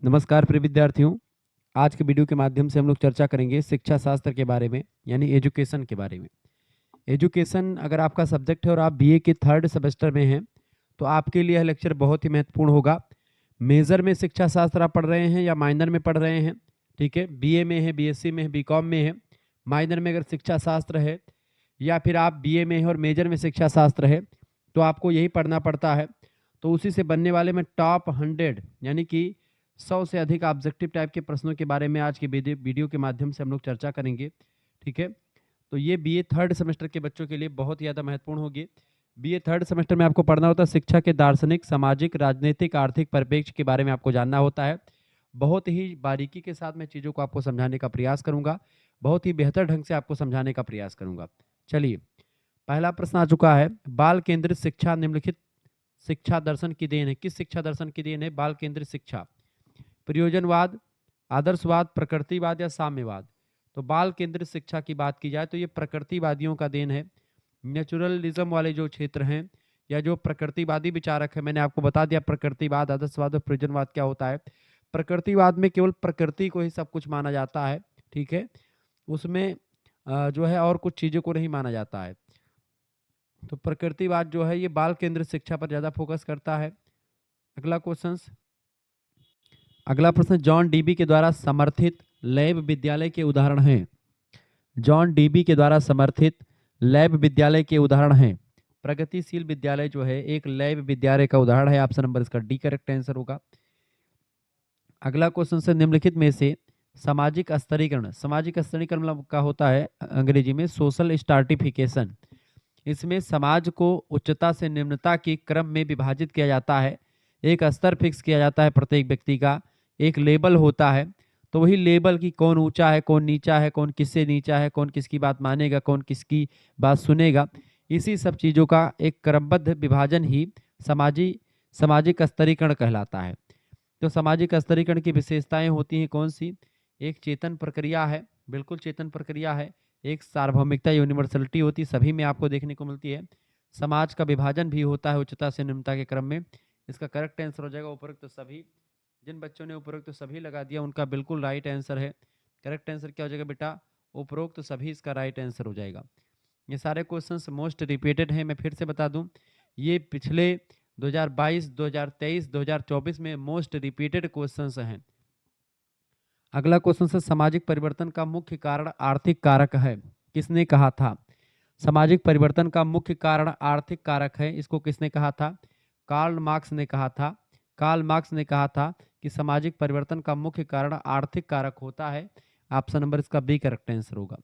नमस्कार प्रिय विद्यार्थियों। आज के वीडियो के माध्यम से हम लोग चर्चा करेंगे शिक्षा शास्त्र के बारे में, यानी एजुकेशन के बारे में। एजुकेशन अगर आपका सब्जेक्ट है और आप बीए के थर्ड सेमेस्टर में हैं तो आपके लिए यह लेक्चर बहुत ही महत्वपूर्ण होगा। मेजर में शिक्षा शास्त्र आप पढ़ रहे हैं या माइनर में पढ़ रहे हैं, ठीक है, बीए में है, बीएससी में है, बीकॉम में है, माइनर में अगर शिक्षा शास्त्र है या फिर आप बीए में है और मेजर में शिक्षा शास्त्र है तो आपको यही पढ़ना पड़ता है। तो उसी से बनने वाले में टॉप 100 यानी कि 100 से अधिक ऑब्जेक्टिव टाइप के प्रश्नों के बारे में आज के वीडियो के माध्यम से हम लोग चर्चा करेंगे, ठीक है। तो ये बीए थर्ड सेमेस्टर के बच्चों के लिए बहुत ही ज़्यादा महत्वपूर्ण होगी। बीए थर्ड सेमेस्टर में आपको पढ़ना होता है शिक्षा के दार्शनिक, सामाजिक, राजनीतिक, आर्थिक परिप्रेक्ष्य के बारे में आपको जानना होता है। बहुत ही बारीकी के साथ मैं चीज़ों को आपको समझाने का प्रयास करूंगा, बहुत ही बेहतर ढंग से आपको समझाने का प्रयास करूंगा। चलिए, पहला प्रश्न आ चुका है। बाल केंद्रित शिक्षा निम्नलिखित शिक्षा दर्शन की देन है। किस शिक्षा दर्शन की देन है? बाल केंद्रित शिक्षा। प्रयोजनवाद, आदर्शवाद, प्रकृतिवाद या साम्यवाद? तो बाल केंद्रित शिक्षा की बात की जाए तो ये प्रकृतिवादियों का देन है। नेचुरलिज्म वाले जो क्षेत्र हैं या जो प्रकृतिवादी विचारक है, मैंने आपको बता दिया प्रकृतिवाद, आदर्शवाद और प्रयोजनवाद क्या होता है। प्रकृतिवाद में केवल प्रकृति को ही सब कुछ माना जाता है, ठीक है, उसमें जो है और कुछ चीज़ों को नहीं माना जाता है। तो प्रकृतिवाद जो है ये बाल केंद्रित शिक्षा पर ज़्यादा फोकस करता है। अगला प्रश्न, जॉन डीबी के द्वारा समर्थित लैब विद्यालय के उदाहरण हैं। जॉन डीबी के द्वारा समर्थित लैब विद्यालय के उदाहरण हैं। प्रगतिशील विद्यालय जो है एक लैब विद्यालय का उदाहरण है। ऑप्शन नंबर इसका डी करेक्ट आंसर होगा। अगला क्वेश्चन से निम्नलिखित में से सामाजिक स्तरीकरण, सामाजिक स्तरीकरण मतलब का होता है अंग्रेजी में सोशल स्ट्राटिफिकेशन। इसमें समाज को उच्चता से निम्नता के क्रम में विभाजित किया जाता है। एक स्तर फिक्स किया जाता है प्रत्येक व्यक्ति का, एक लेबल होता है। तो वही लेबल की कौन ऊंचा है, कौन नीचा है, कौन किससे नीचा है, कौन किसकी बात मानेगा, कौन किसकी बात सुनेगा, इसी सब चीज़ों का एक क्रमबद्ध विभाजन ही सामाजिक स्तरीकरण कहलाता है। तो सामाजिक स्तरीकरण की विशेषताएं होती हैं कौन सी? एक चेतन प्रक्रिया है, बिल्कुल चेतन प्रक्रिया है। एक सार्वभौमिकता, यूनिवर्सलिटी होती है, सभी में आपको देखने को मिलती है। समाज का विभाजन भी होता है उच्चता से निम्नता के क्रम में। इसका करेक्ट आंसर हो जाएगा उपरोक्त तो सभी। जिन बच्चों ने उपरोक्त तो सभी लगा दिया उनका बिल्कुल राइट आंसर है। करेक्ट आंसर क्या हो जाएगा बेटा? उपरोक्त तो सभी इसका राइट आंसर हो जाएगा। ये सारे क्वेश्चंस मोस्ट रिपीटेड हैं। मैं फिर से बता दूं, ये पिछले 2022, 2023, 2024 में मोस्ट रिपीटेड क्वेश्चंस हैं। अगला क्वेश्चन है, सामाजिक परिवर्तन का मुख्य कारण आर्थिक कारक है। किसने कहा था? सामाजिक परिवर्तन का मुख्य कारण आर्थिक कारक है, इसको किसने कहा था? कार्ल मार्क्स ने कहा था। कार्ल मार्क्स ने कहा था कि सामाजिक परिवर्तन का मुख्य कारण आर्थिक कारक होता है। ऑप्शन नंबर इसका बी करेक्ट आंसर होगा।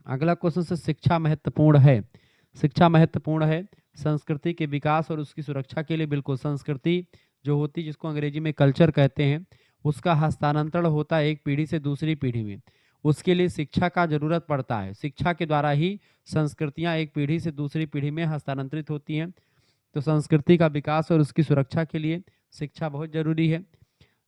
अगला क्वेश्चन से, शिक्षा महत्वपूर्ण है। शिक्षा महत्वपूर्ण है संस्कृति के विकास और उसकी सुरक्षा के लिए। बिल्कुल, संस्कृति जो होती है जिसको अंग्रेजी में कल्चर कहते हैं, उसका हस्तांतरण होता है एक पीढ़ी से दूसरी पीढ़ी में। उसके लिए शिक्षा का जरूरत पड़ता है। शिक्षा के द्वारा ही संस्कृतियां एक पीढ़ी से दूसरी पीढ़ी में हस्तांतरित होती हैं। तो संस्कृति का विकास और उसकी सुरक्षा के लिए शिक्षा बहुत जरूरी है।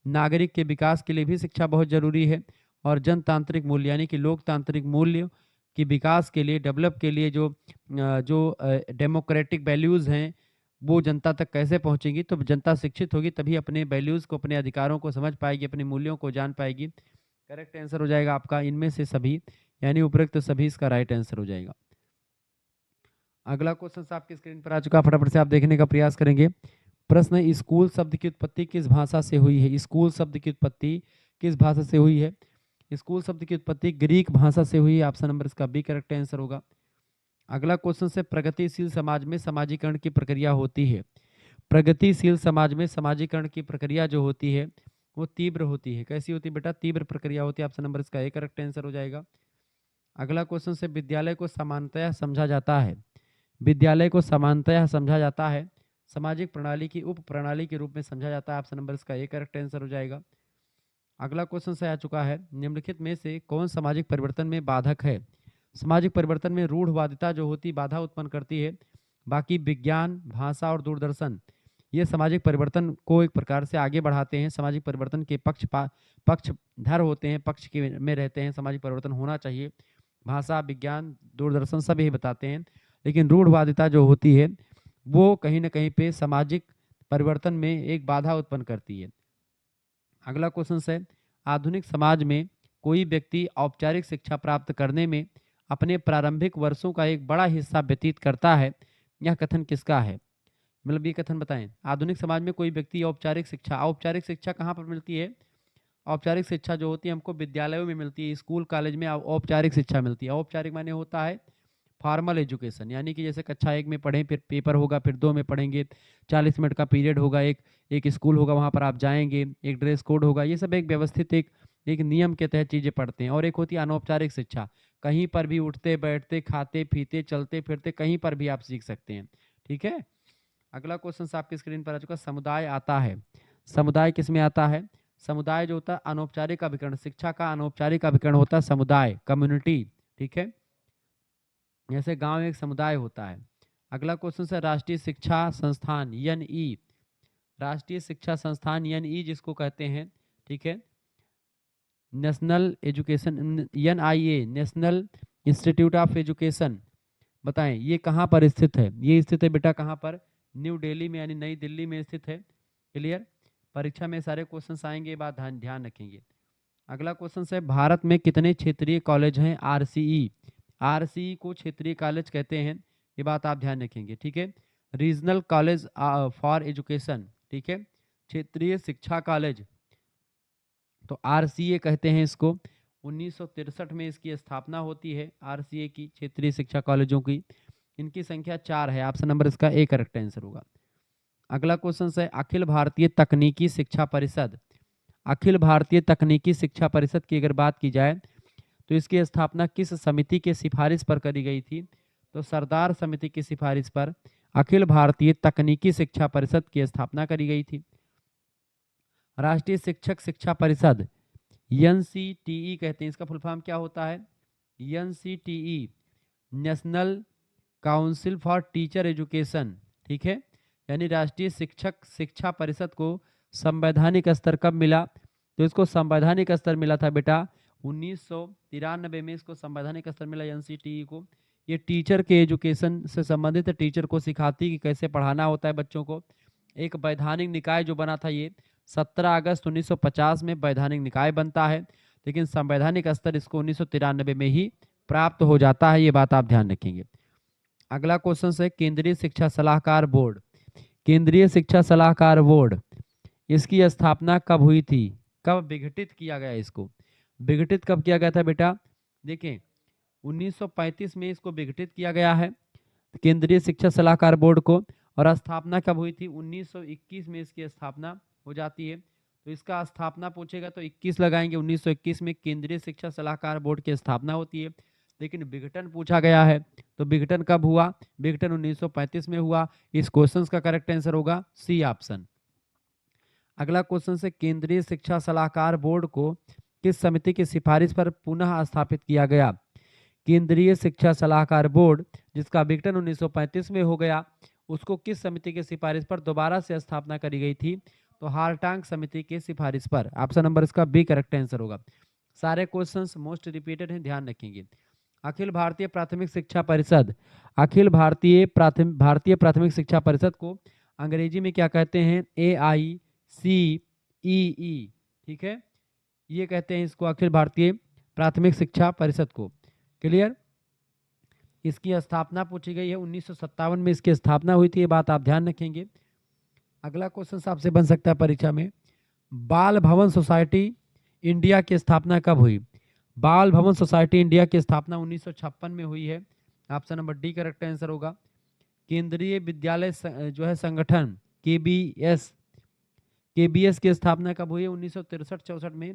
नागरिक के विकास के लिए भी शिक्षा बहुत जरूरी है। और जनतांत्रिक मूल्य यानी कि लोकतांत्रिक मूल्य की विकास के लिए, डेवलप के लिए जो डेमोक्रेटिक वैल्यूज़ हैं वो जनता तक कैसे पहुंचेंगी? तो जनता शिक्षित होगी तभी अपने वैल्यूज़ को, अपने अधिकारों को समझ पाएगी, अपने मूल्यों को जान पाएगी। करेक्ट आंसर हो जाएगा आपका इनमें से सभी, यानी उपरोक्त सभी इसका राइट आंसर हो जाएगा। अगला क्वेश्चन आपकी स्क्रीन पर आ चुका, फटाफट से आप देखने का प्रयास करेंगे। प्रश्न, स्कूल शब्द की उत्पत्ति किस भाषा से हुई है? स्कूल शब्द की उत्पत्ति किस भाषा से हुई है? स्कूल शब्द की उत्पत्ति ग्रीक भाषा से हुई है। ऑप्शन नंबर इसका बी करेक्ट आंसर होगा। अगला क्वेश्चन से, प्रगतिशील समाज में समाजीकरण की प्रक्रिया होती है। प्रगतिशील समाज में समाजीकरण की प्रक्रिया जो होती है वो तीव्र होती है। कैसी होती है बेटा? तीव्र प्रक्रिया होती है। ऑप्शन नंबर इसका ए करेक्ट आंसर हो जाएगा। अगला क्वेश्चन से, विद्यालय को समानतया समझा जाता है। विद्यालय को समानतया समझा जाता है सामाजिक प्रणाली की उप प्रणाली के रूप में समझा जाता है। ऑप्शन नंबर इसका ए करेक्ट आंसर हो जाएगा। अगला क्वेश्चन से आ चुका है, निम्नलिखित में से कौन सामाजिक परिवर्तन में बाधक है? सामाजिक परिवर्तन में रूढ़वादिता जो होती बाधा उत्पन्न करती है। बाकी विज्ञान, भाषा और दूरदर्शन ये सामाजिक परिवर्तन को एक प्रकार से आगे बढ़ाते हैं। सामाजिक परिवर्तन के पक्षधर होते हैं, पक्ष के में रहते हैं। सामाजिक परिवर्तन होना चाहिए। भाषा, विज्ञान, दूरदर्शन सब यही बताते हैं। लेकिन रूढ़वादिता जो होती है वो कहीं ना कहीं पे सामाजिक परिवर्तन में एक बाधा उत्पन्न करती है। अगला क्वेश्चन है, आधुनिक समाज में कोई व्यक्ति औपचारिक शिक्षा प्राप्त करने में अपने प्रारंभिक वर्षों का एक बड़ा हिस्सा व्यतीत करता है, यह कथन किसका है? मतलब ये कथन बताएं। आधुनिक समाज में कोई व्यक्ति औपचारिक शिक्षा कहाँ पर मिलती है? औपचारिक शिक्षा जो होती है हमको विद्यालयों में मिलती है, स्कूल कॉलेज में औपचारिक शिक्षा मिलती है। औपचारिक माने होता है फॉर्मल एजुकेशन, यानी कि जैसे कक्षा 1 में पढ़ें, फिर पेपर होगा, फिर 2 में पढ़ेंगे, 40 मिनट का पीरियड होगा, एक एक स्कूल होगा, वहाँ पर आप जाएंगे, एक ड्रेस कोड होगा, ये सब एक व्यवस्थित एक नियम के तहत चीज़ें पढ़ते हैं। और एक होती है अनौपचारिक शिक्षा, कहीं पर भी उठते बैठते खाते पीते चलते फिरते कहीं पर भी आप सीख सकते हैं। ठीक है, अगला क्वेश्चन आपकी स्क्रीन पर आ चुका। समुदाय आता है, समुदाय किस में आता है? समुदाय जो होता है अनौपचारिक अभिकरण, शिक्षा का अनौपचारिक अभिकरण होता है समुदाय, कम्युनिटी। ठीक है, जैसे गांव एक समुदाय होता है। अगला क्वेश्चन है, राष्ट्रीय शिक्षा संस्थान एनई, राष्ट्रीय शिक्षा संस्थान एनई जिसको कहते हैं, ठीक है, national education, NIA national institute of education, बताएं ये कहाँ पर स्थित है? ये स्थित है बेटा कहाँ पर? न्यू दिल्ली में, यानी नई दिल्ली में स्थित है। क्लियर, परीक्षा में सारे क्वेश्चन आएंगे, ये बात ध्यान रखेंगे। अगला क्वेश्चन है, भारत में कितने क्षेत्रीय कॉलेज हैं? आरसीई, आरसीई को क्षेत्रीय कॉलेज कहते हैं, ये बात आप ध्यान रखेंगे। ठीक है, रीजनल कॉलेज फॉर एजुकेशन, ठीक है, क्षेत्रीय शिक्षा कॉलेज, तो आरसीए कहते हैं इसको। 1963 में इसकी स्थापना होती है, आरसीए की, क्षेत्रीय शिक्षा कॉलेजों की। इनकी संख्या 4 है, ऑप्शन नंबर इसका ए करेक्ट आंसर होगा। अगला क्वेश्चन है, अखिल भारतीय तकनीकी शिक्षा परिषद, अखिल भारतीय तकनीकी शिक्षा परिषद की अगर बात की जाए तो इसकी स्थापना किस समिति के सिफारिश पर करी गई थी? तो सरदार समिति की सिफारिश पर अखिल भारतीय तकनीकी शिक्षा परिषद की स्थापना करी गई थी। राष्ट्रीय शिक्षक शिक्षा परिषद एनसीटीई कहते हैं, इसका फुल फॉर्म क्या होता है? NCTE national council for teacher education. ठीक है, यानी राष्ट्रीय शिक्षक शिक्षा परिषद को संवैधानिक स्तर कब मिला? तो इसको संवैधानिक स्तर मिला था बेटा 1993 में, इसको संवैधानिक स्तर मिला एनसीटीई को। ये टीचर के एजुकेशन से संबंधित है, टीचर को सिखाती कि कैसे पढ़ाना होता है बच्चों को। एक वैधानिक निकाय जो बना था, ये 17 अगस्त 1950 में वैधानिक निकाय बनता है, लेकिन संवैधानिक स्तर इसको 1993 में ही प्राप्त हो जाता है, ये बात आप ध्यान रखेंगे। अगला क्वेश्चन है, केंद्रीय शिक्षा सलाहकार बोर्ड, केंद्रीय शिक्षा सलाहकार बोर्ड, इसकी स्थापना कब हुई थी? कब विघटित किया गया? इसको विघटित कब किया गया था बेटा? देखें 1935 में इसको विघटित किया गया है केंद्रीय शिक्षा सलाहकार बोर्ड को, और स्थापना कब हुई थी? 1921 में इसकी स्थापना हो जाती है। तो इसका स्थापना पूछेगा तो 21 लगाएंगे, 1921 में केंद्रीय शिक्षा सलाहकार बोर्ड की स्थापना होती है। लेकिन विघटन पूछा गया है, तो विघटन कब हुआ? विघटन 1935 में हुआ। इस क्वेश्चन का करेक्ट आंसर होगा सी ऑप्शन। अगला क्वेश्चन से, केंद्रीय शिक्षा सलाहकार बोर्ड को किस समिति की सिफारिश पर पुनः स्थापित किया गया? केंद्रीय शिक्षा सलाहकार बोर्ड जिसका विघटन 1935 में हो गया, उसको किस समिति की सिफारिश पर दोबारा से स्थापना करी गई थी? तो हार्टांग समिति की सिफारिश पर। ऑप्शन नंबर इसका बी करेक्ट आंसर होगा। सारे क्वेश्चंस मोस्ट रिपीटेड हैं, ध्यान रखेंगे। अखिल भारतीय प्राथमिक शिक्षा परिषद, अखिल भारतीय प्राथमिक शिक्षा परिषद को अंग्रेजी में क्या कहते हैं? AICEE। ठीक है, ये कहते हैं इसको अखिल भारतीय प्राथमिक शिक्षा परिषद को। क्लियर, इसकी स्थापना पूछी गई है 1957 में इसकी स्थापना हुई थी, ये बात आप ध्यान रखेंगे। अगला क्वेश्चन आपसे बन सकता है परीक्षा में, बाल भवन सोसाइटी इंडिया की स्थापना कब हुई? बाल भवन सोसाइटी इंडिया की स्थापना 1956 में हुई है, option number D correct answer होगा। केंद्रीय विद्यालय जो है संगठन KBS की स्थापना कब हुई है? 1963-64 में।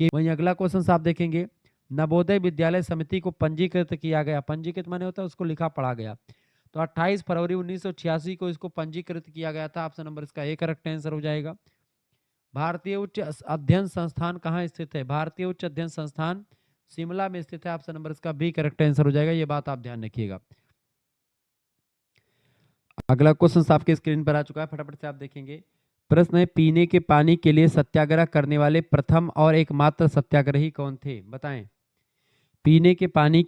वहीं अगला क्वेश्चन आप देखेंगे, नवोदय विद्यालय समिति को पंजीकृत किया गया, पंजीकृत माने होता है उसको लिखा पढ़ा गया, तो 28 फरवरी 1986 को इसको पंजीकृत किया गया था, ऑप्शन नंबर इसका ए करेक्ट आंसर हो जाएगा। भारतीय उच्च अध्ययन संस्थान कहाँ स्थित है? भारतीय उच्च अध्ययन संस्थान शिमला में स्थित है, ऑप्शन नंबर इसका बी करेक्ट आंसर हो जाएगा, ये बात आप ध्यान रखिएगा। अगला क्वेश्चन आपके स्क्रीन पर आ चुका है, फटाफट से आप देखेंगे। प्रश्न है, पीने के पानी के लिए सत्याग्रह करने वाले प्रथम और एकमात्र सत्याग्रही कौन थे? बताएं। पीने के पानी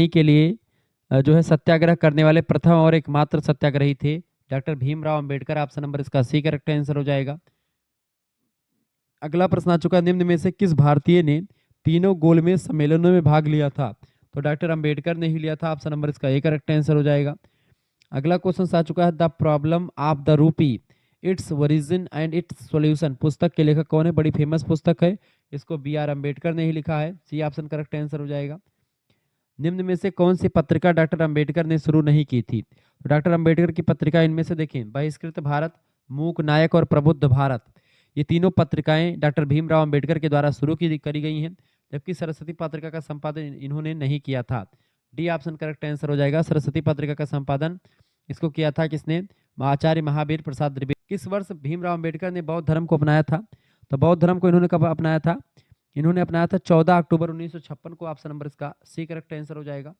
के लिए जो है सत्याग्रह करने वाले प्रथम और एकमात्र सत्याग्रही थे doctor Bhimrao Ambedkar, option number इसका सी करेक्ट आंसर हो जाएगा। अगला प्रश्न आ चुका है, निम्न में से किस भारतीय ने तीनों गोलमेज सम्मेलनों में भाग लिया था? तो डॉक्टर अंबेडकर ने ही लिया था। ऑप्शन नंबर इसका ए करेक्ट आंसर हो जाएगा। अगला क्वेश्चन आ चुका है, the problem of the rupee, its origin and it's solution, पुस्तक के लेखक कौन है? बड़ी फेमस पुस्तक है, इसको बी आर अम्बेडकर ने ही लिखा है। सी ऑप्शन करेक्ट आंसर हो जाएगा। निम्न में से कौन सी पत्रिका डॉक्टर अंबेडकर ने शुरू नहीं की थी? तो डॉक्टर अंबेडकर की पत्रिका इनमें से देखें, बहिष्कृत भारत, मूक नायक और प्रबुद्ध भारत, ये तीनों पत्रिकाएं डॉक्टर भीमराव अंबेडकर के द्वारा शुरू करी गई हैं, जबकि सरस्वती पत्रिका का संपादन इन्होंने नहीं किया था। डी ऑप्शन करेक्ट आंसर हो जाएगा। सरस्वती पत्रिका का संपादन इसको किया था किसने? आचार्य महावीर प्रसाद द्विवेदी। किस वर्ष भीमराव अंबेडकर ने बौद्ध धर्म को अपनाया था? तो बौद्ध धर्म को इन्होंने कब अपनाया था? इन्होंने अपनाया था 14 अक्टूबर 1956 को। ऑप्शन नंबर इसका सी करेक्ट आंसर हो जाएगा।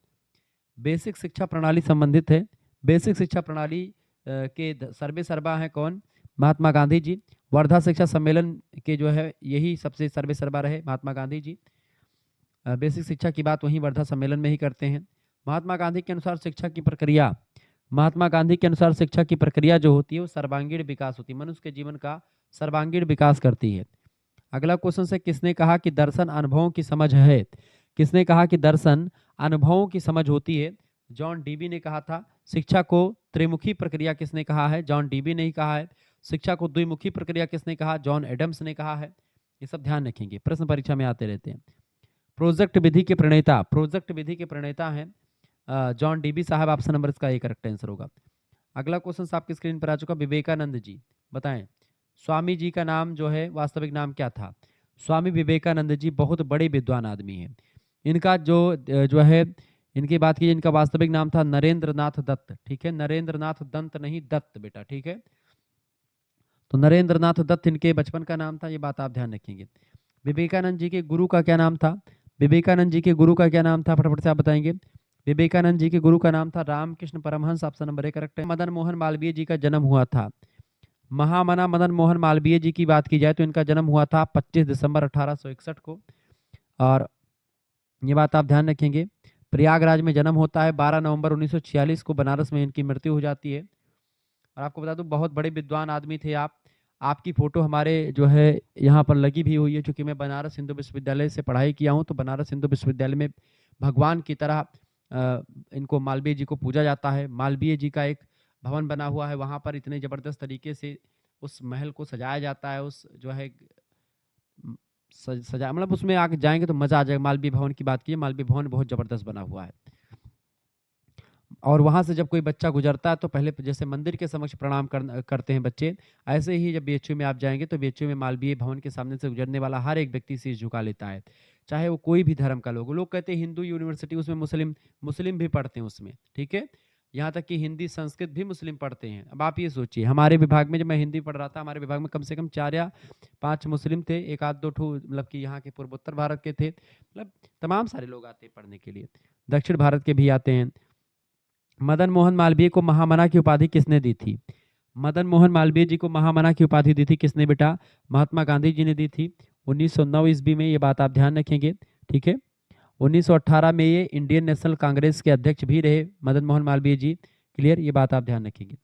बेसिक शिक्षा प्रणाली संबंधित है। बेसिक शिक्षा प्रणाली के सर्वे सर्वा है कौन? महात्मा गांधी जी। वर्धा शिक्षा सम्मेलन के जो है यही सबसे सर्वे सर्वा रहे महात्मा गांधी जी। बेसिक शिक्षा की बात वहीं वर्धा सम्मेलन में ही करते हैं। महात्मा गांधी के अनुसार शिक्षा की प्रक्रिया, महात्मा गांधी के अनुसार शिक्षा की प्रक्रिया जो होती है वो सर्वांगीण विकास होती है, मनुष्य के जीवन का सर्वांगीण विकास करती है। अगला क्वेश्चन से, किसने कहा कि दर्शन अनुभवों की समझ है? किसने कहा कि दर्शन अनुभवों की समझ होती है? जॉन डीबी ने कहा था। शिक्षा को त्रिमुखी प्रक्रिया किसने कहा है? जॉन डीबी ने ही कहा है। शिक्षा को द्विमुखी प्रक्रिया किसने कहा? जॉन एडम्स ने कहा है। ये सब ध्यान रखेंगे, प्रश्न परीक्षा में आते रहते हैं। प्रोजेक्ट विधि के प्रणेता, प्रोजेक्ट विधि के प्रणेता हैं जॉन डीबी साहब। ऑप्शन नंबर इसका ए करेक्ट आंसर होगा। अगला क्वेश्चन आपकी स्क्रीन पर आ चुका, विवेकानंद जी, बताएं स्वामी जी का नाम जो है वास्तविक नाम क्या था? स्वामी विवेकानंद जी बहुत बड़े विद्वान आदमी हैं। इनका जो है इनकी बात कीजिए, इनका वास्तविक नाम था नरेंद्र नाथ दत्त। ठीक है, नरेंद्र नाथ दंत नहीं दत्त बेटा, ठीक है। तो नरेंद्र नाथ दत्त इनके बचपन का नाम था, ये बात आप ध्यान रखेंगे। विवेकानंद जी के गुरु का क्या नाम था? विवेकानंद जी के गुरु का क्या नाम था, फटाफट से आप बताएंगे। विवेकानंद जी के गुरु का नाम था Ramakrishna Paramahansa. Option number A correct है। मदन मोहन मालवीय जी का जन्म हुआ था। महामना मदन मोहन मालवीय जी की बात की जाए तो इनका जन्म हुआ था 25 दिसंबर 1861 को। और ये बात आप ध्यान रखेंगे, प्रयागराज में जन्म होता है। 12 नवंबर 1946 को बनारस में इनकी मृत्यु हो जाती है। और आपको बता दूं बहुत बड़े विद्वान आदमी थे आप। आपकी फोटो हमारे जो है यहाँ पर लगी भी हुई है, क्योंकि मैं बनारस हिंदू विश्वविद्यालय से पढ़ाई किया हूँ। तो बनारस हिंदू विश्वविद्यालय में भगवान की तरह इनको मालवीय जी को पूजा जाता है। मालवीय जी का एक भवन बना हुआ है, वहाँ पर इतने ज़बरदस्त तरीके से उस महल को सजाया जाता है। उस जो है सजा मतलब उसमें आके जाएंगे तो मज़ा आ जाएगा। मालवीय भवन की बात की, मालवीय भवन बहुत ज़बरदस्त बना हुआ है। और वहाँ से जब कोई बच्चा गुजरता है तो पहले जैसे मंदिर के समक्ष प्रणाम करते हैं बच्चे, ऐसे ही जब बीएचयू में आप जाएंगे तो बीएचयू में मालवीय भवन के सामने से गुजरने वाला हर एक व्यक्ति शीश झुका लेता है, चाहे वो कोई भी धर्म का लोग कहते हैं हिंदू यूनिवर्सिटी, उसमें मुस्लिम भी पढ़ते हैं उसमें, ठीक है। यहाँ तक कि हिंदी संस्कृत भी मुस्लिम पढ़ते हैं। अब आप ये सोचिए, हमारे विभाग में जब मैं हिंदी पढ़ रहा था, हमारे विभाग में कम से कम 4 या 5 मुस्लिम थे, एक आध दो ठो मतलब कि यहाँ के पूर्वोत्तर भारत के थे, मतलब तमाम सारे लोग आते हैं पढ़ने के लिए, दक्षिण भारत के भी आते हैं। मदन मोहन मालवीय को महामना की उपाधि किसने दी थी? मदन मोहन मालवीय जी को महामना की उपाधि दी थी किसने बेटा? महात्मा गांधी जी ने दी थी 1909 ईस्वी में। ये बात आप ध्यान रखेंगे, ठीक है। 1918 में ये इंडियन नेशनल कांग्रेस के अध्यक्ष भी रहे मदन मोहन मालवीय जी। क्लियर, ये बात आप ध्यान रखेंगे।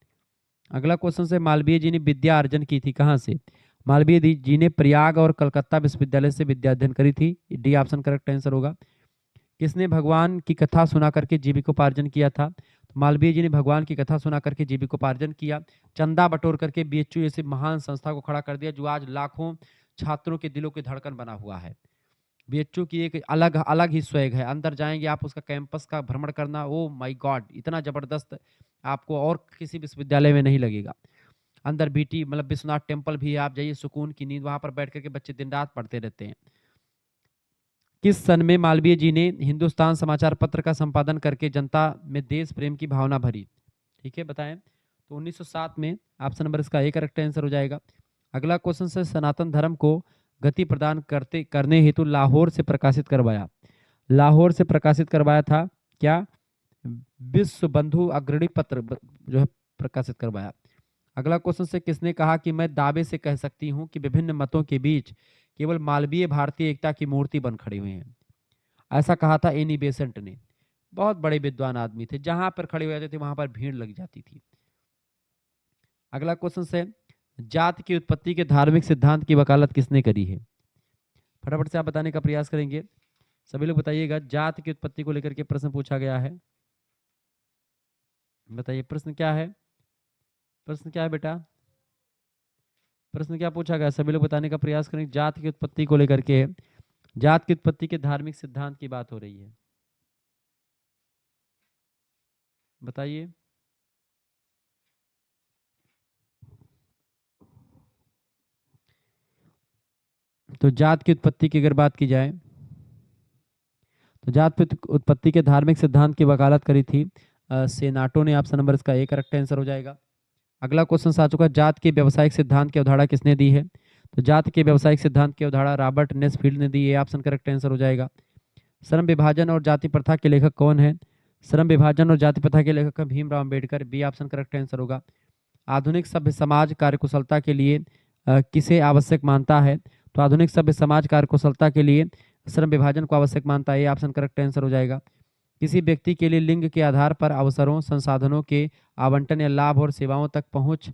अगला क्वेश्चन से, मालवीय जी ने विद्या अर्जन की थी कहाँ से? मालवीय जी ने प्रयाग और कलकत्ता विश्वविद्यालय से विद्या अध्ययन करी थी। डी ऑप्शन करेक्ट आंसर होगा। किसने भगवान की कथा सुना करके जीविकोपार्जन किया था? तो मालवीय जी ने भगवान की कथा सुना करके जीविकोपार्जन किया। चंदा बटोर करके बीएचयू जैसे महान संस्था को खड़ा कर दिया, जो आज लाखों छात्रों के दिलों की धड़कन बना हुआ है। बीएचयू की एक अलग अलग ही स्वैग है, अंदर जाएंगे आप, उसका कैंपस का भ्रमण करना, ओ माय गॉड, इतना जबरदस्त आपको और किसी विश्वविद्यालय में नहीं लगेगा। अंदर बीटी मतलब विश्वनाथ टेम्पल भी है, आप जाइए, सुकून की नींद, वहां पर बैठ करके बच्चे दिन रात पढ़ते रहते हैं। किस सन में मालवीय जी ने हिंदुस्तान समाचार पत्र का संपादन करके जनता में देश प्रेम की भावना भरी? ठीक है, बताएं। तो 1907 में। ऑप्शन नंबर इसका ए करेक्ट आंसर हो जाएगा। अगला क्वेश्चन से, सनातन धर्म को गति प्रदान करने हेतु लाहौर से प्रकाशित करवाया। लाहौर से प्रकाशित करवाया था क्या? विश्व बंधु अग्रणी पत्र जो है प्रकाशित करवाया। अगला क्वेश्चन से, किसने कहा कि मैं दावे से कह सकती हूँ कि विभिन्न मतों के बीच केवल मालवीय भारतीय एकता की मूर्ति बन खड़े हुए हैं? ऐसा कहा था एनी बेसेंट ने। बहुत बड़े विद्वान आदमी थे, जहां पर खड़े हो जाते थे वहां पर भीड़ लग जाती थी। अगला क्वेश्चन है, जात की उत्पत्ति के धार्मिक सिद्धांत की वकालत किसने करी है? फटाफट से आप बताने का प्रयास करेंगे। सभी लोग बताइएगा, जात की उत्पत्ति को लेकर के प्रश्न पूछा गया है। बताइए प्रश्न क्या है? प्रश्न क्या है बेटा? प्रश्न क्या पूछा गया? सभी लोग बताने का प्रयास करें। जात की उत्पत्ति को लेकर के, जात की उत्पत्ति के धार्मिक सिद्धांत की बात हो रही है। बताइए। तो जात की उत्पत्ति की अगर बात की जाए तो जात की उत्पत्ति के धार्मिक सिद्धांत की वकालत करी थी सेनाटो ने। ऑप्शन नंबर इसका ए करेक्ट आंसर हो जाएगा। अगला क्वेश्चन आ चुका है, जात के व्यावसायिक सिद्धांत की अवधारणा किसने दी है? तो जात के व्यावसायिक सिद्धांत की अवधारणा रॉबर्ट नेसफील्ड ने दी। ये ऑप्शन करेक्ट आंसर हो जाएगा। श्रम विभाजन और जाति प्रथा के लेखक कौन है? श्रम विभाजन और जाति प्रथा के लेखक Bhimrao Ambedkar. B option correct answer होगा। आधुनिक सभ्य समाज कार्यकुशलता के लिए किसे आवश्यक मानता है? तो आधुनिक सभ्य समाज कार्यकुशलता के लिए श्रम विभाजन को आवश्यक मानता है। ये ऑप्शन करेक्ट आंसर हो जाएगा। किसी व्यक्ति के लिए लिंग के आधार पर अवसरों, संसाधनों के आवंटन या लाभ और सेवाओं तक पहुंच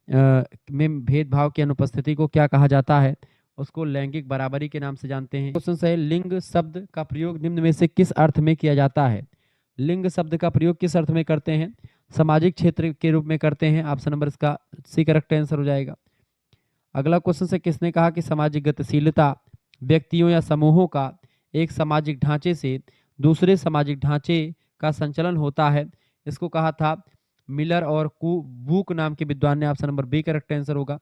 में भेदभाव की अनुपस्थिति को क्या कहा जाता है? उसको लैंगिक बराबरी के नाम से जानते हैं। क्वेश्चन है, लिंग शब्द का प्रयोग निम्न में से किस अर्थ में किया जाता है? लिंग शब्द का प्रयोग किस अर्थ में करते हैं? सामाजिक क्षेत्र के रूप में करते हैं। ऑप्शन नंबर इसका सी करेक्ट आंसर हो जाएगा। अगला क्वेश्चन से, किसने कहा कि सामाजिक गतिशीलता व्यक्तियों या समूहों का एक सामाजिक ढांचे से दूसरे सामाजिक ढांचे का संचलन होता है? इसको कहा था मिलर और बूक नाम के विद्वान ने। Option number B correct answer होगा।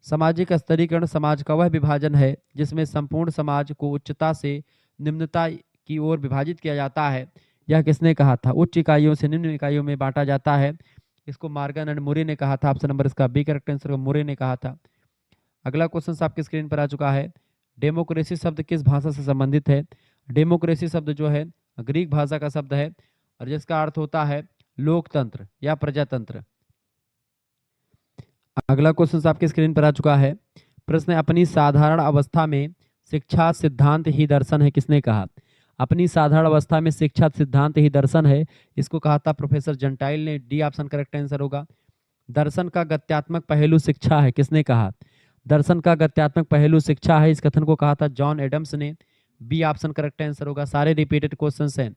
सामाजिक स्तरीकरण समाज का वह विभाजन है जिसमें संपूर्ण समाज को उच्चता से निम्नता की ओर विभाजित किया जाता है। यह किसने कहा था? उच्च इकाइयों से निम्न इकाइयों में बांटा जाता है। इसको मार्गन एंड मुरे ने कहा था। ऑप्शन नंबर इसका बी करेक्ट आंसर होगा, मुरे ने कहा था। अगला क्वेश्चन आपकी स्क्रीन पर आ चुका है, डेमोक्रेसी शब्द किस भाषा से संबंधित है? डेमोक्रेसी शब्द जो है ग्रीक भाषा का शब्द है और जिसका अर्थ होता है लोकतंत्र या प्रजातंत्र। अगला क्वेश्चन आपकी स्क्रीन पर आ चुका है, प्रश्न है, अपनी साधारण अवस्था में शिक्षा सिद्धांत ही दर्शन है, किसने कहा? अपनी साधारण अवस्था में शिक्षा सिद्धांत ही दर्शन है, इसको कहा था प्रोफेसर जंटाइल ने। डी ऑप्शन करेक्ट आंसर होगा। दर्शन का गत्यात्मक पहलू शिक्षा है, किसने कहा? दर्शन का गत्यात्मक पहलू शिक्षा है, इस कथन को कहा था जॉन एडम्स ने। बी ऑप्शन करेक्ट आंसर होगा। सारे रिपीटेड क्वेश्चंस हैं।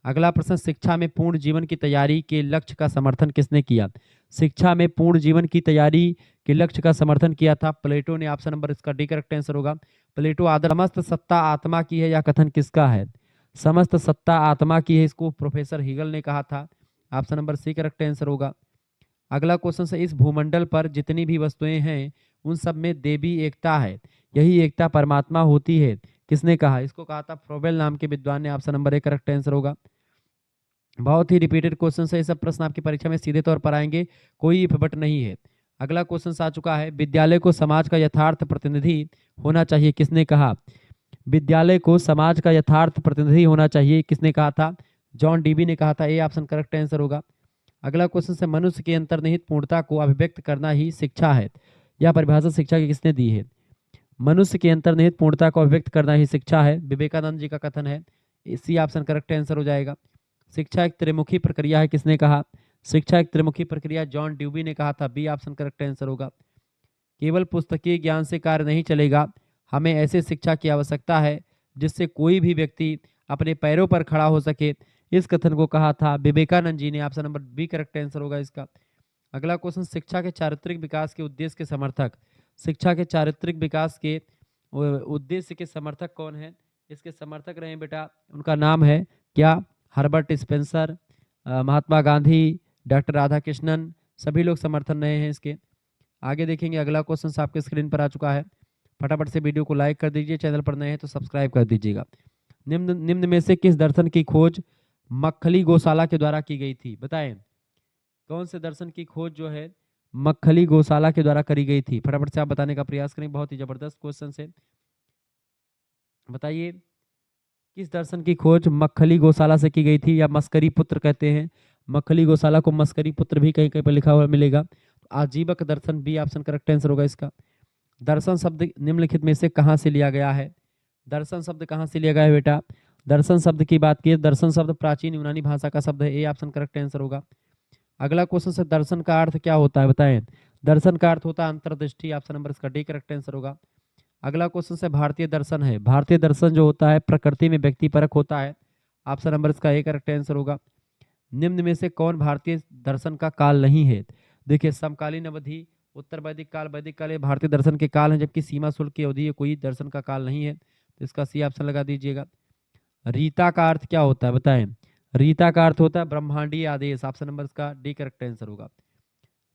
अगला प्रश्न, शिक्षा में पूर्ण जीवन की तैयारी के लक्ष्य का समर्थन किसने किया? शिक्षा में पूर्ण जीवन की तैयारी के लक्ष्य का समर्थन किया था प्लेटो ने। ऑप्शन नंबर इसका डी करेक्ट आंसर होगा। प्लेटो आदर्श। समस्त सत्ता आत्मा की है, यह कथन किसका है? समस्त सत्ता आत्मा की है, इसको प्रोफेसर हीगल ने कहा था। Option number C correct answer होगा। अगला क्वेश्चन से, इस भूमंडल पर जितनी भी वस्तुएं हैं उन सब में देवी एकता है, यही एकता परमात्मा होती है, किसने कहा? इसको कहा था फ्रोबेल नाम के विद्वान ने। Option number A correct answer होगा। बहुत ही रिपीटेड क्वेश्चन है, ये सब प्रश्न आपकी परीक्षा में सीधे तौर पर आएंगे, कोई इफ बट नहीं है। अगला क्वेश्चन आ चुका है, विद्यालय को समाज का यथार्थ प्रतिनिधि होना चाहिए, किसने कहा? विद्यालय को समाज का यथार्थ प्रतिनिधि होना चाहिए, किसने कहा था? जॉन डीबी ने कहा था। ए ऑप्शन करेक्ट आंसर होगा। अगला क्वेश्चन से, मनुष्य के अंतर्निहित पूर्णता को अभिव्यक्त करना ही शिक्षा है, यह परिभाषा शिक्षा की किसने दी है? मनुष्य के अंतर्निहित पूर्णता को अभिव्यक्त करना ही शिक्षा है, विवेकानंद जी का कथन है। सी ऑप्शन करेक्ट आंसर हो जाएगा। शिक्षा एक त्रिमुखी प्रक्रिया है, किसने कहा? शिक्षा एक त्रिमुखी प्रक्रिया जॉन ड्यूबी ने कहा था। बी ऑप्शन करेक्ट आंसर होगा। केवल पुस्तकीय ज्ञान से कार्य नहीं चलेगा, हमें ऐसे शिक्षा की आवश्यकता है जिससे कोई भी व्यक्ति अपने पैरों पर खड़ा हो सके, इस कथन को कहा था विवेकानंद जी ने। Option number B correct answer होगा इसका। अगला क्वेश्चन, शिक्षा के चारित्रिक विकास के उद्देश्य के समर्थक, शिक्षा के चारित्रिक विकास के उद्देश्य के समर्थक कौन है? इसके समर्थक रहे बेटा, उनका नाम है क्या? Herbert Spencer, Mahatma Gandhi, doctor Radha Krishnan, सभी लोग समर्थन रहे हैं इसके। आगे देखेंगे, अगला क्वेश्चन आपके स्क्रीन पर आ चुका है। फटाफट से वीडियो को लाइक कर दीजिए, चैनल पर नए हैं तो सब्सक्राइब कर दीजिएगा। निम्न में से किस दर्शन की खोज मक्खली गोशाला के द्वारा की गई थी? बताएं कौन से दर्शन की खोज जो है मक्खली गोशाला के द्वारा करी गई थी? फटाफट से आप बताने का प्रयास करें, बहुत ही जबरदस्त क्वेश्चन है। बताइए किस दर्शन की खोज मक्खली गौशाला से की गई थी, या मस्करी पुत्र कहते हैं। मक्खली गौशाला को मस्करी पुत्र भी कहीं कहीं पर लिखा हुआ मिलेगा। आजीवक दर्शन, बी ऑप्शन करेक्ट आंसर होगा इसका। दर्शन शब्द निम्नलिखित में से कहाँ से लिया गया है? दर्शन शब्द कहाँ से लिया गया है बेटा? दर्शन शब्द की बात की, दर्शन शब्द प्राचीन यूनानी भाषा का शब्द है। ए ऑप्शन करेक्ट आंसर होगा। अगला क्वेश्चन से, दर्शन का अर्थ क्या होता है? बताएं। दर्शन का अर्थ होता है अंतर्दृष्टि, ऑप्शन नंबर इसका डी करेक्ट आंसर होगा। अगला क्वेश्चन से भारतीय दर्शन है। भारतीय दर्शन जो होता है प्रकृति में व्यक्तिपरक होता है, ऑप्शन नंबर इसका ए करेक्ट आंसर होगा। निम्न में से कौन भारतीय दर्शन का काल नहीं है? देखिए, समकालीन अवधि, उत्तर वैदिक काल, वैदिक काल, ये भारतीय दर्शन के काल हैं, जबकि सीमा शुल्क की अवधि ये कोई दर्शन का काल नहीं है, तो इसका सी ऑप्शन लगा दीजिएगा। रीता का अर्थ क्या होता है बताएं? रीता का अर्थ होता है ब्रह्मांडीय आदेश, ऑप्शन नंबर इसका डी करेक्ट आंसर होगा।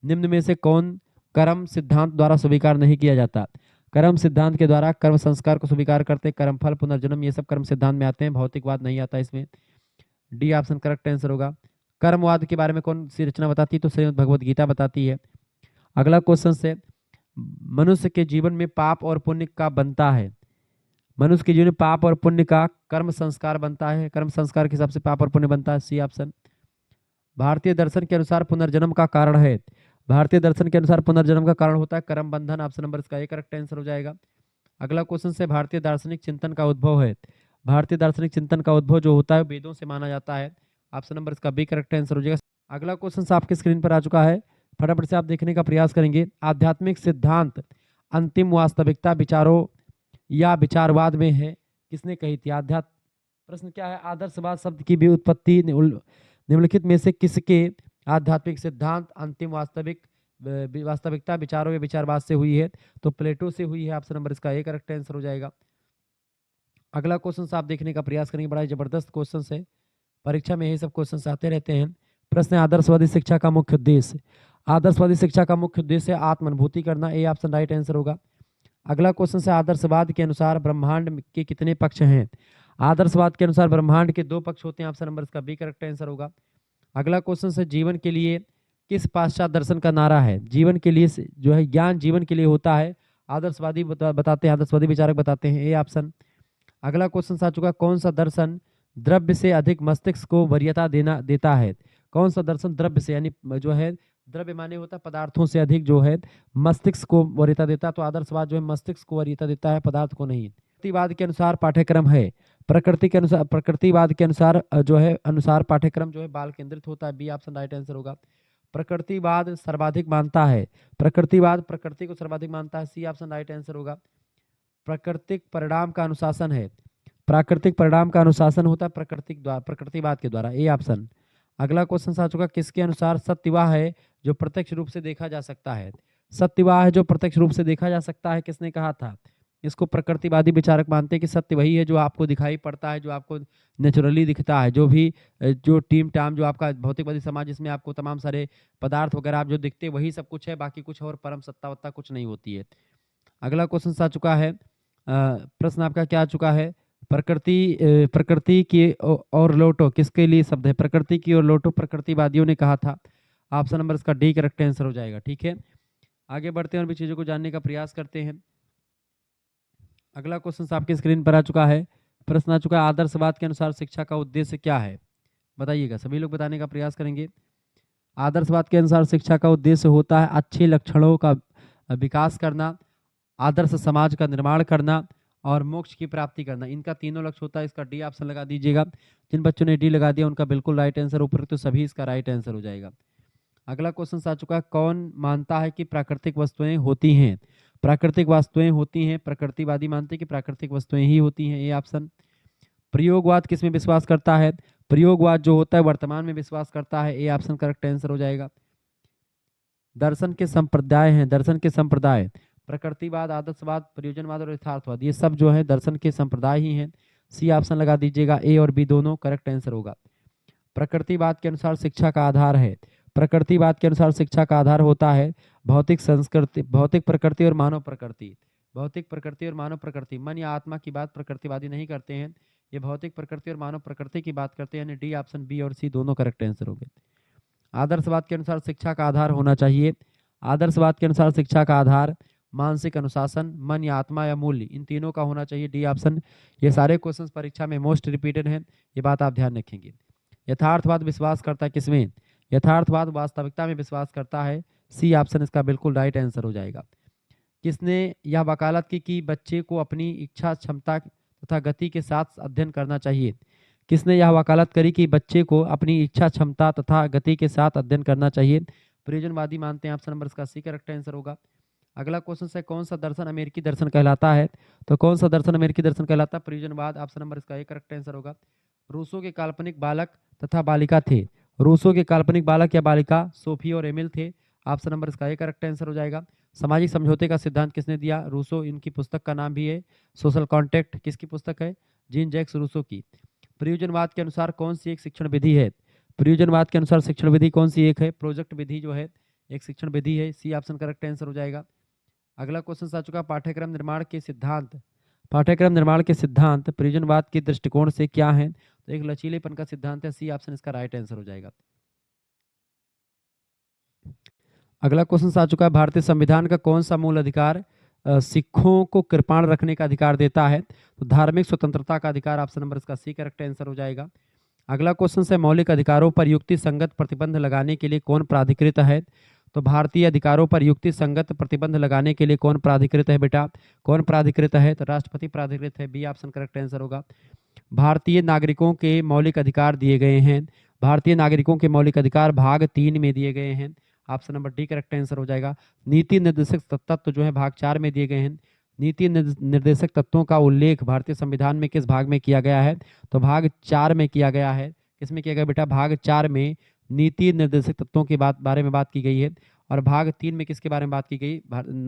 निम्न में से कौन कर्म सिद्धांत द्वारा स्वीकार नहीं किया जाता? कर्म सिद्धांत के द्वारा कर्म संस्कार को स्वीकार करते, कर्मफल, पुनर्जन्म, ये सब कर्म सिद्धांत में आते हैं, भौतिकवाद नहीं आता इसमें। डी ऑप्शन करेक्ट आंसर होगा। कर्मवाद के बारे में कौन सी रचना बताती है? तो श्रीमद् भगवद गीता बताती है। अगला क्वेश्चन से, मनुष्य के जीवन में पाप और पुण्य का बनता है। मनुष्य के जीवन में पाप और पुण्य का कर्म संस्कार बनता है, कर्म संस्कार के हिसाब से पाप और पुण्य बनता है, सी ऑप्शन। भारतीय दर्शन के अनुसार पुनर्जन्म का कारण है। भारतीय दर्शन के अनुसार पुनर्जन्म का कारण होता है कर्म बंधन, ऑप्शन नंबर इसका एक करेक्ट आंसर हो जाएगा। अगला क्वेश्चन से, भारतीय दार्शनिक चिंतन का उद्भव है। भारतीय दार्शनिक चिंतन का उद्भव जो होता है वेदों से माना जाता है, ऑप्शन नंबर इसका बी करेक्ट आंसर हो जाएगा। अगला क्वेश्चन आपके स्क्रीन पर आ चुका है, फटाफट से आप देखने का प्रयास करेंगे। आध्यात्मिक सिद्धांत अंतिम वास्तविकता विचारों या विचारवाद में है, किसने कही थी? प्रश्न क्या है? आदर्शवाद शब्द की भी उत्पत्ति निम्नलिखित में से किसके आध्यात्मिक सिद्धांत अंतिम वास्तविकता विचारों या विचारवाद से हुई है? तो प्लेटो से हुई है, ऑप्शन नंबर इसका ए करेक्ट आंसर हो जाएगा। अगला क्वेश्चन आप देखने का प्रयास करेंगे, बड़ा जबरदस्त क्वेश्चन है, परीक्षा में यही सब क्वेश्चन आते रहते हैं। प्रश्न है, आदर्शवादी शिक्षा का मुख्य उद्देश्य। आदर्शवादी शिक्षा का मुख्य उद्देश्य आत्मानुभूति करना, ए ऑप्शन राइट आंसर होगा। अगला क्वेश्चन है, आदर्शवाद के अनुसार ब्रह्मांड के कितने पक्ष हैं? आदर्शवाद के अनुसार ब्रह्मांड के 2 पक्ष होते हैं, ऑप्शन नंबर इसका बी करेक्ट आंसर होगा। अगला क्वेश्चन है, जीवन के लिए किस पाश्चात्य दर्शन का नारा है? जीवन के लिए जो है ज्ञान जीवन के लिए होता है, आदर्शवादी बताते हैं, आदर्शवादी विचारक बताते हैं, ए ऑप्शन। अगला क्वेश्चन आ चुका, कौन सा दर्शन द्रव्य से अधिक मस्तिष्क को वरीयता देता है? कौन सा दर्शन द्रव्य से, यानी जो है द्रव्य माने होता है पदार्थों से अधिक जो है मस्तिष्क को वरीयता देता है, तो आदर्शवाद जो है मस्तिष्क को वरीयता देता है, पदार्थ को नहीं। प्रकृतिवाद के अनुसार पाठ्यक्रम है। प्रकृतिवाद के अनुसार जो है पाठ्यक्रम जो है बाल केंद्रित होता है, बी ऑप्शन राइट आंसर होगा। प्रकृतिवाद सर्वाधिक मानता है। प्रकृतिवाद प्रकृति को सर्वाधिक मानता है, सी ऑप्शन राइट आंसर होगा। प्राकृतिक परिणाम का अनुशासन है। प्राकृतिक परिणाम का अनुशासन होता है प्रकृतिवाद के द्वारा, ए ऑप्शन। अगला क्वेश्चन आ चुका, किसके अनुसार सत्यवाह है जो प्रत्यक्ष रूप से देखा जा सकता है? सत्यवाह है जो प्रत्यक्ष रूप से देखा जा सकता है, किसने कहा था? इसको प्रकृतिवादी विचारक मानते हैं कि सत्य वही है जो आपको दिखाई पड़ता है, जो आपको नेचुरली दिखता है, जो भी जो टीम टाम जो आपका भौतिकवादी समाज जिसमें आपको तमाम सारे पदार्थ वगैरह आप जो दिखते वही सब कुछ है, बाकी कुछ और परम सत्ता वत्ता कुछ नहीं होती है। अगला क्वेश्चन आ चुका है, प्रश्न आपका क्या आ चुका है, प्रकृति की और लौटो किसके लिए शब्द है? प्रकृति की और लौटो प्रकृतिवादियों ने कहा था, ऑप्शन नंबर इसका डी करेक्ट आंसर हो जाएगा। ठीक है, आगे बढ़ते हैं और भी चीजों को जानने का प्रयास करते हैं। अगला क्वेश्चन आपकी स्क्रीन पर आ चुका है, प्रश्न आ चुका है, आदर्शवाद के अनुसार शिक्षा का उद्देश्य क्या है? बताइएगा, सभी लोग बताने का प्रयास करेंगे। आदर्शवाद के अनुसार शिक्षा का उद्देश्य होता है अच्छे लक्षणों का विकास करना, आदर्श समाज का निर्माण करना और मोक्ष की प्राप्ति करना। इनका तीनों लक्ष्य होता है, इसका डी ऑप्शन लगा दीजिएगा। जिन बच्चों ने डी लगा दिया उनका बिल्कुल राइट आंसर, ऊपर तो सभी इसका राइट आंसर हो जाएगा। अगला क्वेश्चन आ चुका है, कौन मानता है कि प्राकृतिक वस्तुएं होती हैं? प्राकृतिक वस्तुएं होती हैं, प्रकृतिवादी मानते हैं कि प्राकृतिक वस्तुएं ही होती हैं, ए ऑप्शन। प्रयोगवाद किसमें विश्वास करता है? प्रयोगवाद जो होता है वर्तमान में विश्वास करता है, ए ऑप्शन करेक्ट आंसर हो जाएगा। दर्शन के संप्रदाय हैं, दर्शन के संप्रदाय प्रकृतिवाद, आदर्शवाद, प्रयोजनवाद और यथार्थवाद, ये सब जो है दर्शन के संप्रदाय ही हैं, सी ऑप्शन लगा दीजिएगा, ए और बी दोनों करेक्ट आंसर होगा। प्रकृतिवाद के अनुसार शिक्षा का आधार है। प्रकृतिवाद के अनुसार शिक्षा का आधार होता है भौतिक प्रकृति और मानव प्रकृति। भौतिक प्रकृति और मानव प्रकृति, मन या आत्मा की बात प्रकृतिवादी नहीं करते हैं, ये भौतिक प्रकृति और मानव प्रकृति की बात करते हैं, यानी डी ऑप्शन, बी और सी दोनों करेक्ट आंसर हो गए। आदर्शवाद के अनुसार शिक्षा का आधार होना चाहिए। आदर्शवाद के अनुसार शिक्षा का आधार मानसिक अनुशासन, मन या आत्मा या मूल्य, इन तीनों का होना चाहिए, डी ऑप्शन। ये सारे क्वेश्चंस परीक्षा में मोस्ट रिपीटेड हैं, ये बात आप ध्यान रखेंगे। यथार्थवाद विश्वास करता है किसमें? यथार्थवाद वास्तविकता में विश्वास करता है, सी ऑप्शन इसका बिल्कुल राइट आंसर हो जाएगा। किसने यह वकालत की कि बच्चे को अपनी इच्छा क्षमता तथा गति के साथ अध्ययन करना चाहिए? किसने यह वकालत करी कि बच्चे को अपनी इच्छा क्षमता तथा गति के साथ अध्ययन करना चाहिए? प्रयोजनवादी मानते हैं। ऑप्शन नंबर इसका सी करेक्ट आंसर होगा। अगला क्वेश्चन है कौन सा दर्शन अमेरिकी दर्शन कहलाता है? तो कौन सा दर्शन अमेरिकी दर्शन कहलाता है? प्रयोजनवाद। ऑप्शन नंबर इसका ए करेक्ट आंसर होगा। रूसो के काल्पनिक बालक तथा बालिका थे। रूसो के काल्पनिक बालक या बालिका सोफी और एमिल थे। ऑप्शन नंबर इसका ए करेक्ट आंसर हो जाएगा। सामाजिक समझौते का सिद्धांत किसने दिया? रूसो। इनकी पुस्तक का नाम भी है सोशल कॉन्ट्रैक्ट। किसकी पुस्तक है? जीन जैक्स रूसो की। प्रयोजनवाद के अनुसार कौन सी एक शिक्षण विधि है? प्रयोजनवाद के अनुसार शिक्षण विधि कौन सी एक है? प्रोजेक्ट विधि जो है एक शिक्षण विधि है। सी ऑप्शन करेक्ट आंसर हो जाएगा। अगला क्वेश्चन आ चुका पाठ्यक्रम निर्माण के सिद्धांत। पाठ्यक्रम निर्माण के सिद्धांत प्रयोजनवाद के दृष्टिकोण से क्या है? तो एक लचीलेपन का सिद्धांत है। सी ऑप्शन इसका राइट आंसर हो जाएगा। अगला क्वेश्चन आ चुका है भारतीय संविधान का कौन सा मूल अधिकार सिखों को कृपाण रखने का अधिकार देता है? तो धार्मिक स्वतंत्रता का अधिकार। ऑप्शन नंबर इसका सी करेक्ट आंसर हो जाएगा। अगला क्वेश्चन है मौलिक अधिकारों पर युक्ति संगत प्रतिबंध लगाने के लिए कौन प्राधिकृत है? तो भारतीय अधिकारों पर युक्ति संगत प्रतिबंध लगाने के लिए कौन प्राधिकृत है बेटा? कौन प्राधिकृत है? तो राष्ट्रपति प्राधिकृत है। बी ऑप्शन करेक्ट आंसर होगा। भारतीय नागरिकों के मौलिक अधिकार दिए गए हैं। भारतीय नागरिकों के मौलिक अधिकार भाग 3 में दिए गए हैं। Option number D correct answer हो जाएगा। नीति निर्देशक तत्व जो है भाग 4 में दिए गए हैं। नीति निर्देशक तत्वों का उल्लेख भारतीय संविधान में किस भाग में किया गया है? तो भाग 4 में किया गया है। किसमें किया गया बेटा? भाग 4 में नीति निर्देशक तत्वों के बारे में बात की गई है। और भाग 3 में किसके बारे में बात की गई?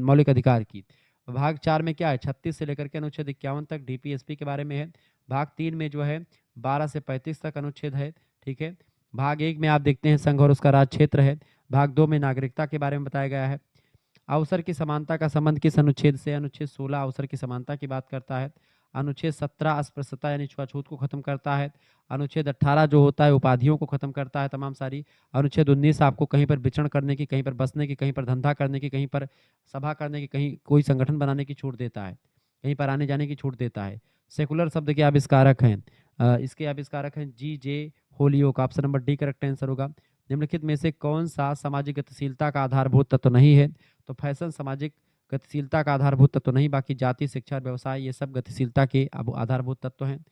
मौलिक अधिकार की। भाग 4 में क्या है? 36 से लेकर के अनुच्छेद 51 तक डीपीएसपी के बारे में है। भाग 3 में जो है 12 से 35 तक अनुच्छेद है। ठीक है। भाग 1 में आप देखते हैं संघ और उसका राज क्षेत्र है। भाग 2 में नागरिकता के बारे में बताया गया है। अवसर की समानता का संबंध किस अनुच्छेद से? अनुच्छेद 16 अवसर की समानता की बात करता है। अनुच्छेद 17 अस्पृश्यता यानी छुआछूत को खत्म करता है। अनुच्छेद 18 जो होता है उपाधियों को खत्म करता है तमाम सारी। अनुच्छेद 19 आपको कहीं पर विचरण करने की, कहीं पर बसने की, कहीं पर धंधा करने की, कहीं पर सभा करने की, कहीं कोई संगठन बनाने की छूट देता है, कहीं पर आने जाने की छूट देता है। सेकुलर शब्द के आविष्कारक हैं इसके आविष्कारक हैं G J Holyoake. Option number D correct answer होगा। निम्नलिखित में से कौन सा सामाजिक गतिशीलता का आधारभूत तत्व नहीं है? तो फैशन सामाजिक गतिशीलता का आधारभूत तत्व नहीं, बाकी जाति, शिक्षा, व्यवसाय ये सब गतिशीलता के आधारभूत तत्व हैं।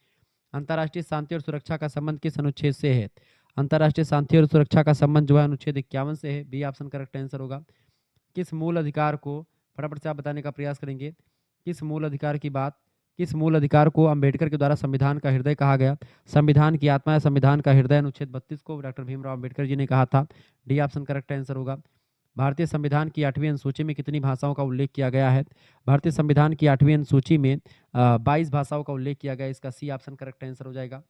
अंतर्राष्ट्रीय शांति और सुरक्षा का संबंध किस अनुच्छेद से है? अंतर्राष्ट्रीय शांति और सुरक्षा का संबंध जो है अनुच्छेद 51 से है। बी ऑप्शन करेक्ट आंसर होगा। किस मूल अधिकार को फटाफट से आप बताने का प्रयास करेंगे। किस मूल अधिकार की बात, किस मूल अधिकार को अंबेडकर के द्वारा संविधान का हृदय कहा गया? संविधान की आत्मा या संविधान का हृदय अनुच्छेद 32 को डॉक्टर भीमराव अंबेडकर जी ने कहा था। डी ऑप्शन करेक्ट आंसर होगा। भारतीय संविधान की 8वीं अनुसूची में कितनी भाषाओं का उल्लेख किया गया है? भारतीय संविधान की 8वीं अनुसूची में 22 भाषाओं का उल्लेख किया गया है। इसका सी ऑप्शन करेक्ट आंसर हो जाएगा।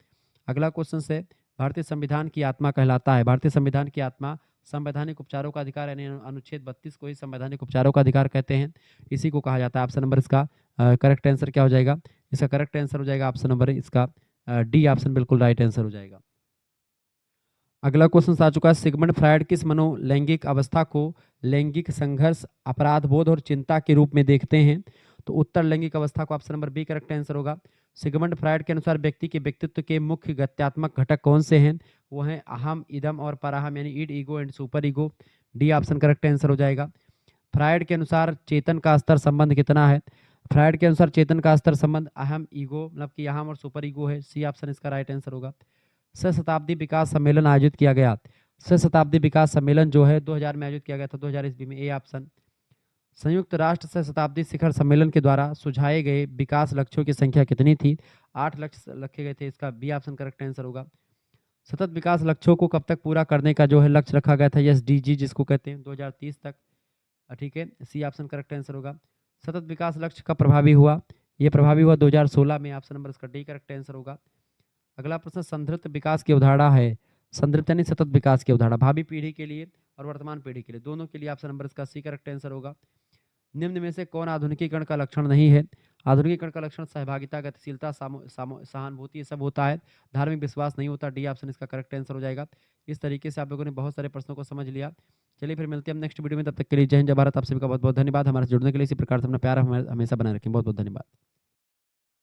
अगला क्वेश्चन है भारतीय संविधान की आत्मा कहलाता है। भारतीय संविधान की आत्मा संवैधानिक उपचारों का अधिकार यानी अनुच्छेद 32 को ही संवैधानिक उपचारों का अधिकार कहते हैं। इसी को कहा जाता है। ऑप्शन नंबर इसका करेक्ट आंसर क्या हो जाएगा? इसका करेक्ट आंसर हो जाएगा ऑप्शन नंबर इसका डी ऑप्शन बिल्कुल राइट आंसर हो जाएगा। अगला क्वेश्चन आ चुका है सिगमंड फ्रायड किस मनोलैंगिक अवस्था को लैंगिक संघर्ष, अपराध बोध और चिंता के रूप में देखते हैं? तो उत्तर लैंगिक अवस्था को option number B correct answer होगा। सिगमंड फ्रायड के अनुसार व्यक्ति के व्यक्तित्व के मुख्य गत्यात्मक घटक कौन से हैं? वो हैं अहम, इदम और पराहम यानी id, ego and super ego. D option correct answer हो जाएगा। फ्रायड के अनुसार चेतन का स्तर संबंध कितना है? फ्रायड के अनुसार चेतन का स्तर संबंध अहम, ईगो मतलब कि अहम और सुपर ईगो है। सी ऑप्शन इसका राइट आंसर होगा। सहस्त्राब्दी विकास सम्मेलन आयोजित किया गया। सहस्त्राब्दी विकास सम्मेलन जो है 2000 में आयोजित किया गया था, 2000 ईस्वी में। A option. संयुक्त राष्ट्र सहस्त्राब्दी शिखर सम्मेलन के द्वारा सुझाए गए विकास लक्ष्यों की संख्या कितनी थी? 8 लक्ष्य रखे गए थे। इसका बी ऑप्शन करेक्ट आंसर होगा। सतत विकास लक्ष्यों को कब तक पूरा करने का जो है लक्ष्य रखा गया था? एसडीजी जिसको कहते हैं, 2030 तक। ठीक है, सी ऑप्शन करेक्ट आंसर होगा। सतत विकास लक्ष्य कब प्रभावी हुआ? ये प्रभावी हुआ 2016 में। ऑप्शन नंबर इसका डी करेक्ट आंसर होगा। अगला प्रश्न संतृप्त विकास की अवधारणा है। संतृप्त यानी सतत विकास की अवधारणा भावी पीढ़ी के लिए और वर्तमान पीढ़ी के लिए, दोनों के लिए ऑप्शन नंबर इसका सी करेक्ट आंसर होगा। निम्न में से कौन आधुनिकीकरण का लक्षण नहीं है? आधुनिकीकरण का लक्षण सहभागिता, गतिशीलता, सहानुभूति ये सब होता है। धार्मिक विश्वास नहीं होता। डी ऑप्शन इसका करेक्ट आंसर हो जाएगा। इस तरीके से आप लोगों ने बहुत सारे प्रश्नों को समझ लिया। चलिए फिर मिलते हैं हम नेक्स्ट वीडियो में। तब तक के लिए जय हिंद, जय भारत। आप सभी का बहुत बहुत धन्यवाद। हमारे जुड़ने के लिए इसी प्रकार से अपना प्यार हमेशा बनाए रखें। बहुत बहुत धन्यवाद।